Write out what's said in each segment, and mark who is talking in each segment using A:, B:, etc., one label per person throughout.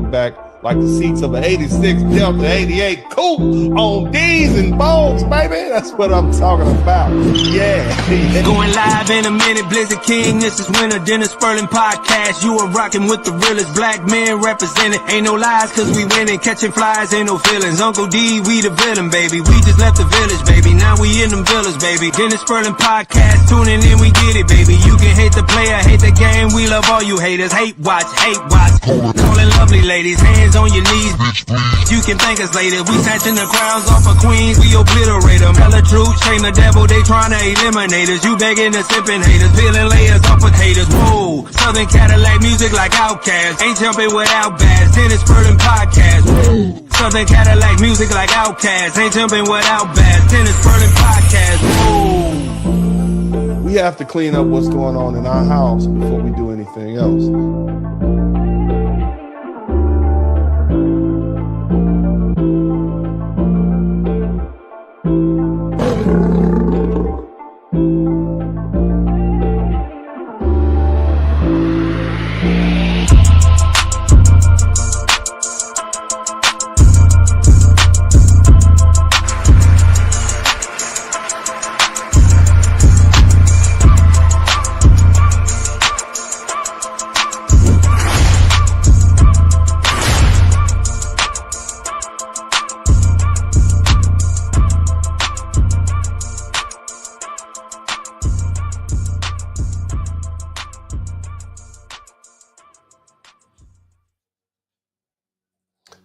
A: sitting back like the seats of an 86 Delta 88 coupe on D's and Bones, baby. That's what I'm talking about. Yeah.
B: Going live in a minute, Blizzard King. This is Winter Dennis Sperling Podcast. You are rocking with the realest black men represented. Ain't no lies, cause we winning. Catching flies, ain't no feelings. Uncle D, we the villain, baby. We just left the village, baby. Now we in them villas, baby. Dennis Sperling Podcast, tuning in, we get it, baby. You can hate the player, hate the game. We love all you haters. Hate watch, hate watch. Calling lovely ladies, hands on your knees. You can thank us later. We snatching the crowns off of queens. We obliterate them. Tell the truth, shame the devil. They trying to eliminate us. You begging the sipping haters. Peeling layers off potatoes. Whoa. Southern Cadillac music like Outkast. Ain't jumping without bass. Dennis Sperling Podcast. Whoa. Southern Cadillac music like Outkast. Ain't jumping without bass. Dennis Sperling Podcast. Whoa.
A: We have to clean up what's going on in our house before we do anything else.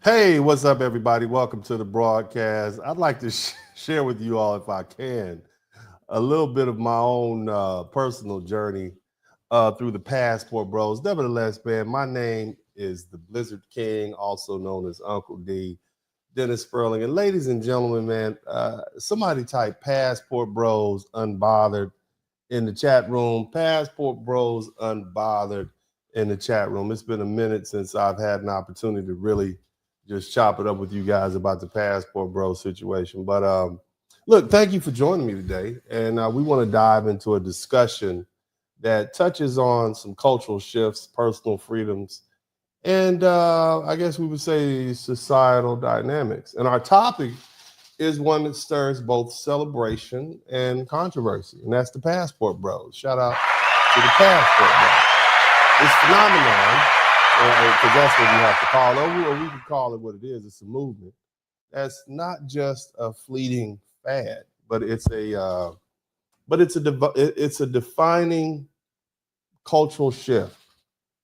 A: Hey, what's up, everybody? Welcome to the broadcast. I'd like to share with you all, if I can, a little bit of my own personal journey through the Passport Bros. Nevertheless, man, my name is the Blizzard King, also known as Uncle D, Dennis Sperling. And ladies and gentlemen, man, somebody type Passport Bros Unbothered in the chat room. Passport Bros Unbothered in the chat room. It's been a minute since I've had an opportunity to really just chop it up with you guys about the Passport Bro situation. But look, thank you for joining me today. And we want to dive into a discussion that touches on some cultural shifts, personal freedoms, and I guess we would say societal dynamics. And our topic is one that stirs both celebration and controversy, and that's the Passport Bros. Shout out to the Passport Bros. This phenomenon, because that's what we have to call it, or we can call it what it is. It's a movement that's not just a fleeting fad, but it's a defining cultural shift,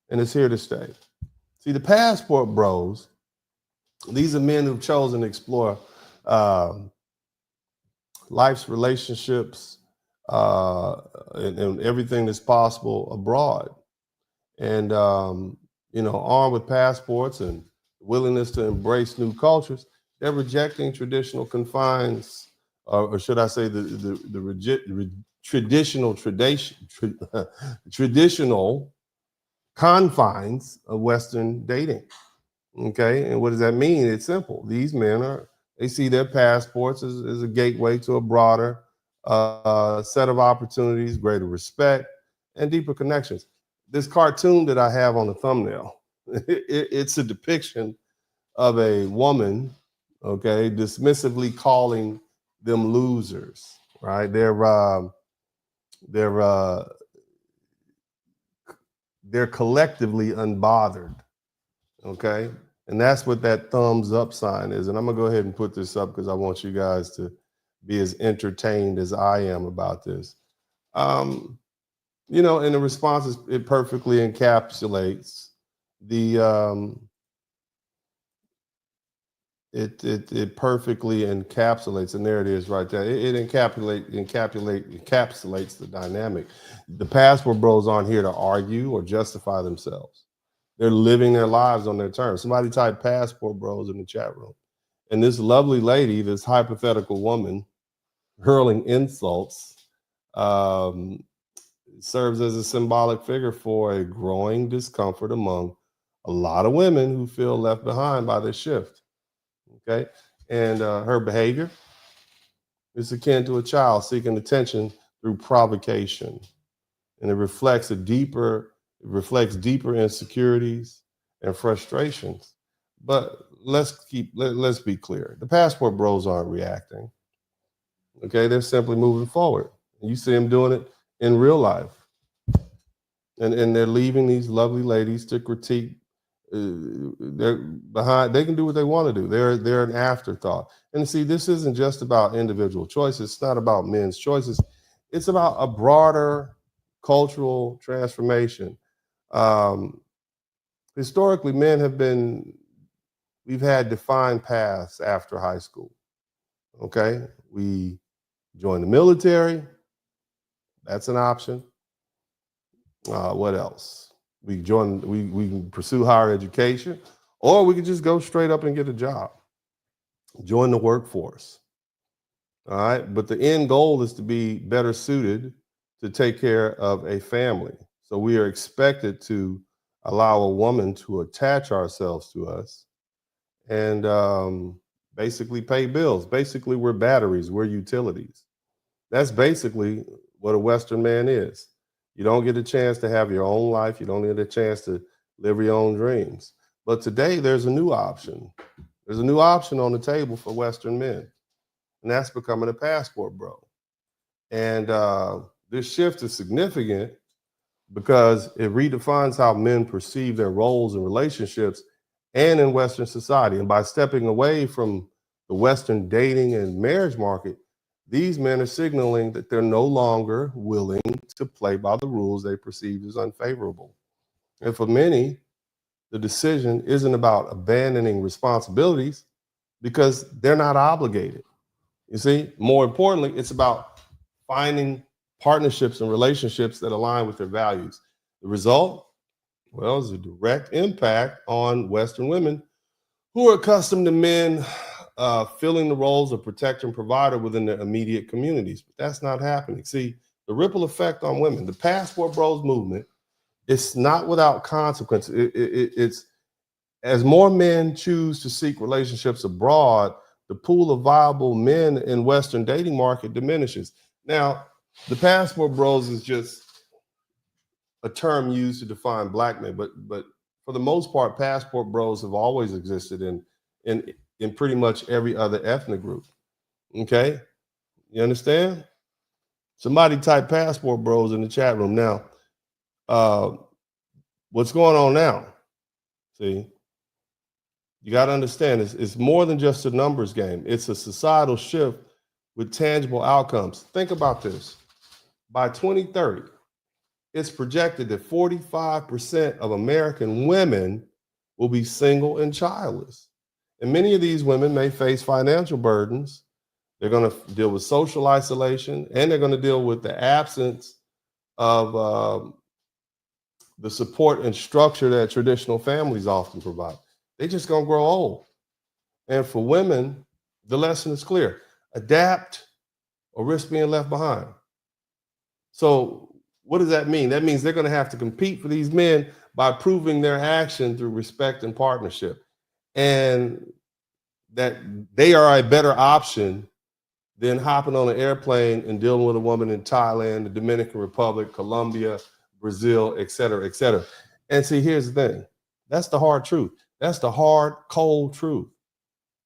A: and it's here to stay. See, the Passport Bros, these are men who've chosen to explore life's relationships and everything that's possible abroad, and armed with passports and willingness to embrace new cultures, they're rejecting traditional confines, or should I say traditional confines of Western dating. Okay, and what does that mean? It's simple. These men they see their passports as a gateway to a broader set of opportunities, greater respect, and deeper connections. This cartoon that I have on the thumbnail, it's a depiction of a woman, okay, dismissively calling them losers, right? They're collectively unbothered, okay? And that's what that thumbs up sign is. And I'm gonna go ahead and put this up because I want you guys to be as entertained as I am about this. And the response it perfectly encapsulates it perfectly encapsulates, and there it is right there. It encapsulates the dynamic. The Passport Bros aren't here to argue or justify themselves. They're living their lives on their terms. Somebody type Passport Bros in the chat room. And this lovely lady, this hypothetical woman, hurling insults, serves as a symbolic figure for a growing discomfort among a lot of women who feel left behind by this shift. Okay, and her behavior is akin to a child seeking attention through provocation, and it reflects deeper insecurities and frustrations. But let's be clear. The passport bros aren't reacting. Okay, they're simply moving forward. You see them doing it in real life. And they're leaving these lovely ladies to critique. They're behind. They can do what they want to do. They're an afterthought. And see, this isn't just about individual choices. It's not about men's choices. It's about a broader cultural transformation. Um, Historically, we've had defined paths after high school. Okay, we join the military. That's an option. What else? We can pursue higher education, or we could just go straight up and get a job, join the workforce. All right. But the end goal is to be better suited to take care of a family. So we are expected to allow a woman to attach ourselves to us and basically pay bills. Basically, we're batteries, we're utilities. That's basically what a Western man is. You don't get a chance to have your own life. You don't get a chance to live your own dreams. But today, there's a new option. There's a new option on the table for Western men, and that's becoming a passport bro. And this shift is significant because it redefines how men perceive their roles in relationships and in Western society. And by stepping away from the Western dating and marriage market, these men are signaling that they're no longer willing to play by the rules they perceive as unfavorable. And for many, the decision isn't about abandoning responsibilities because they're not obligated. You see, more importantly, it's about finding partnerships and relationships that align with their values. The result, well, is a direct impact on Western women who are accustomed to men filling the roles of protector and provider within their immediate communities. But that's not happening. See, the ripple effect on women, the passport bros movement, it's not without consequence. It's as more men choose to seek relationships abroad, the pool of viable men in Western dating market diminishes. Now, the passport bros is just a term used to define black men, but for the most part, passport bros have always existed in pretty much every other ethnic group. Okay, you understand? Somebody type passport bros in the chat room now. What's going on now? See, you got to understand, it's more than just a numbers game. It's a societal shift with tangible outcomes. Think about this. By 2030, it's projected that 45% of American women will be single and childless. And many of these women may face financial burdens. They're going to deal with social isolation, and they're going to deal with the absence of the support and structure that traditional families often provide. They're just going to grow old. And for women, the lesson is clear: adapt or risk being left behind. So what does that mean? That means they're going to have to compete for these men by proving their action through respect and partnership, and that they are a better option than hopping on an airplane and dealing with a woman in Thailand, the Dominican Republic, Colombia, Brazil, et cetera, et cetera. And see, here's the thing. That's the hard truth. That's the hard, cold truth.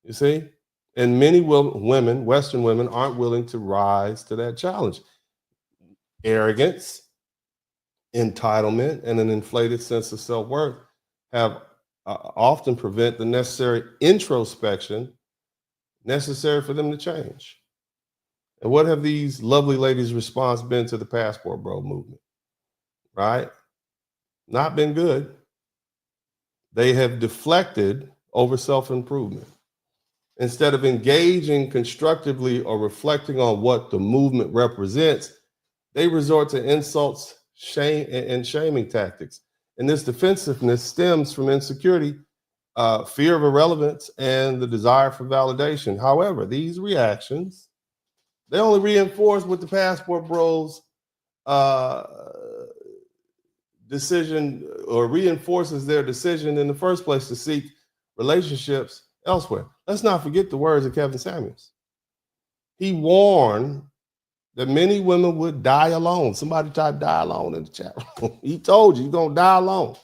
A: You see? And many women, Western women, aren't willing to rise to that challenge. Arrogance, entitlement, and an inflated sense of self-worth have often prevent the necessary introspection necessary for them to change. And what have these lovely ladies' response been to the passport bro movement? Right? Not been good. They have deflected over self-improvement. Instead of engaging constructively or reflecting on what the movement represents, they resort to insults, shame, and shaming tactics. And this defensiveness stems from insecurity, fear of irrelevance, and the desire for validation. However, these reactions, they only reinforce what the passport bros decision, or reinforces their decision in the first place to seek relationships elsewhere. Let's not forget the words of Kevin Samuels. He warned that many women would die alone. Somebody type die alone in the chat room. He told you you're going to die alone.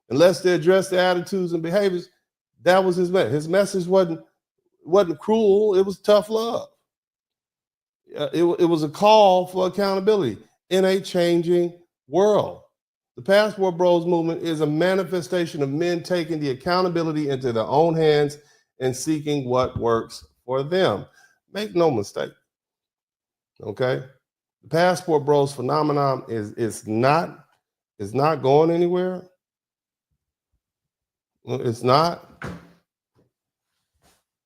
A: Unless they address their attitudes and behaviors, That was his message. His message wasn't cruel. It was tough love. It was a call for accountability in a changing world. The Passport Bros movement is a manifestation of men taking the accountability into their own hands and seeking what works for them. Make no mistake. Okay? The Passport Bros phenomenon is not going anywhere. It's not.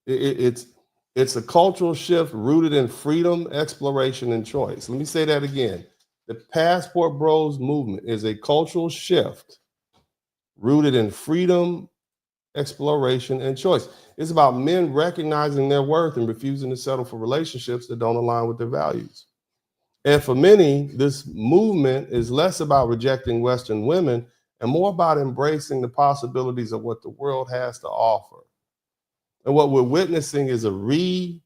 A: It's a cultural shift rooted in freedom, exploration, and choice. Let me say that again. The Passport Bros movement is a cultural shift rooted in freedom, exploration, and choice. It's about men recognizing their worth and refusing to settle for relationships that don't align with their values. And for many, this movement is less about rejecting Western women and more about embracing the possibilities of what the world has to offer. And what we're witnessing is a redefinition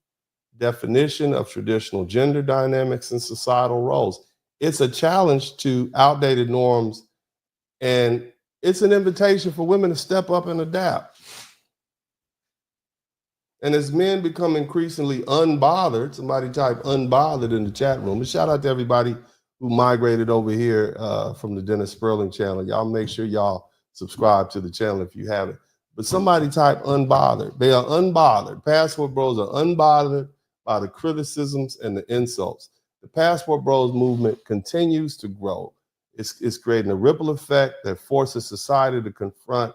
A: of traditional gender dynamics and societal roles. It's a challenge to outdated norms, and it's an invitation for women to step up and adapt. And as men become increasingly unbothered, somebody type unbothered in the chat room. And shout out to everybody who migrated over here from the Dennis Sperling channel. Y'all make sure y'all subscribe to the channel if you haven't. But somebody type unbothered. They are unbothered. Passport Bros are unbothered by the criticisms and the insults. The Passport Bros movement continues to grow. It's creating a ripple effect that forces society to confront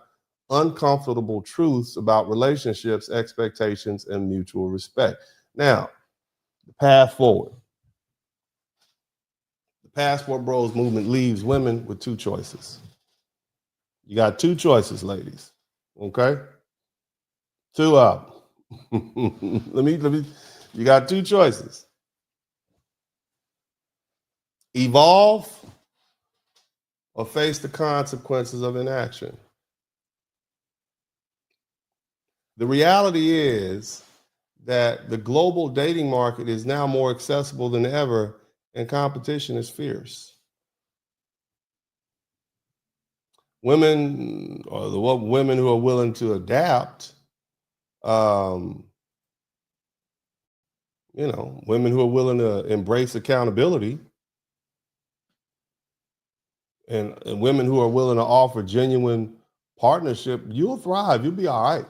A: uncomfortable truths about relationships, expectations, and mutual respect. Now, the path forward. The Passport Bros movement leaves women with two choices. You got two choices, ladies. Okay? Two up. You got two choices. Evolve or face the consequences of inaction. The reality is that the global dating market is now more accessible than ever, and competition is fierce. Women, or the women who are willing to adapt, women who are willing to embrace accountability, and women who are willing to offer genuine partnership, you'll thrive. You'll be all right.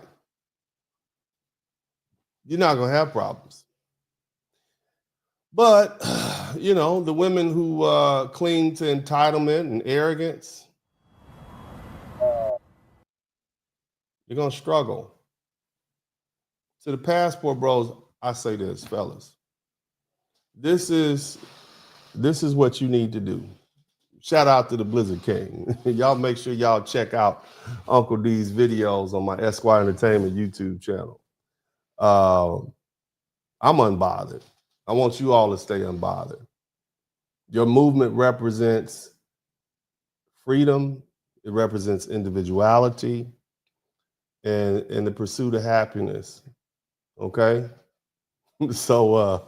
A: You're not going to have problems. But, the women who cling to entitlement and arrogance, you're going to struggle. To the Passport Bros, I say this, fellas. This is what you need to do. Shout out to the Blizzard King. Y'all make sure y'all check out Uncle D's videos on my Esquire Entertainment YouTube channel. I'm unbothered. I want you all to stay unbothered. Your movement represents freedom. It represents individuality and the pursuit of happiness. Okay? So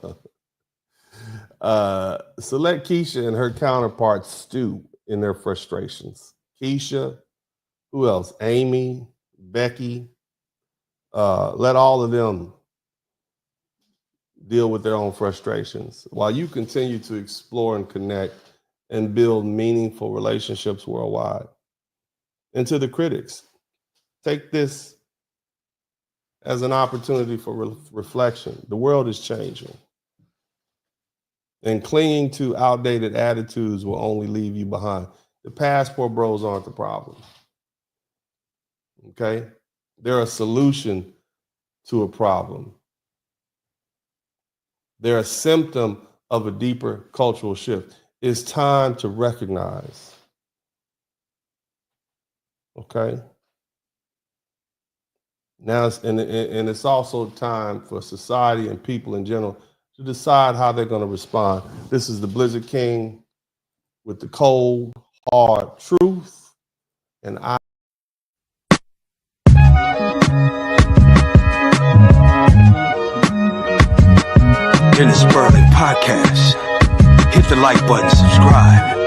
A: let Keisha and her counterparts stew in their frustrations. Keisha, who else? Amy, Becky. Let all of them deal with their own frustrations while you continue to explore and connect and build meaningful relationships worldwide. And to the critics, take this as an opportunity for reflection. The world is changing. And clinging to outdated attitudes will only leave you behind. The Passport Bros aren't the problem. Okay? They're a solution to a problem. They're a symptom of a deeper cultural shift. It's time to recognize. Okay? Now, it's also time for society and people in general to decide how they're going to respond. This is the Blizzard King with the cold, hard truth. And
B: Dennis Sperling Podcast. Hit the like button, subscribe.